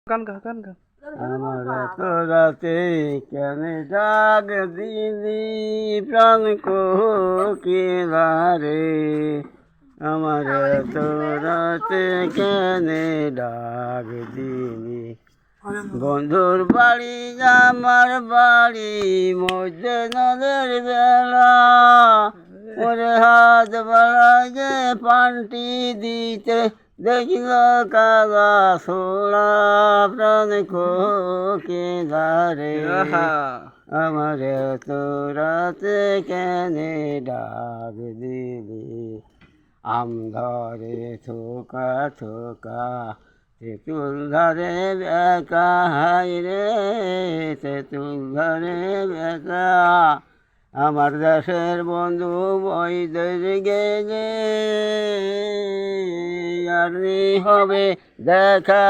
গান গা গান গা। আমার এত রাতে কেন ডাক দিলি প্রাণ কোকিলা রে, আমার এত রাতে কেন ডাক দিলি। বন্ধুর বাড়ি আমার বাড়ি মধ্যে নদের বেলা, ওরে হাত বাড়াগে পান্টি দিতে দেখিল কালা সোলা প্রাণ কোকিলা রে, আমার এত রাতে কেন ডাক দিলি। আম ধরে থোকা থোকা তেঁতুল ধরে বেকা, হাই রে তেঁতুল ধরে বেকা, আমার দেশের বন্ধু বৈদের গেলে আর হবে দেখা।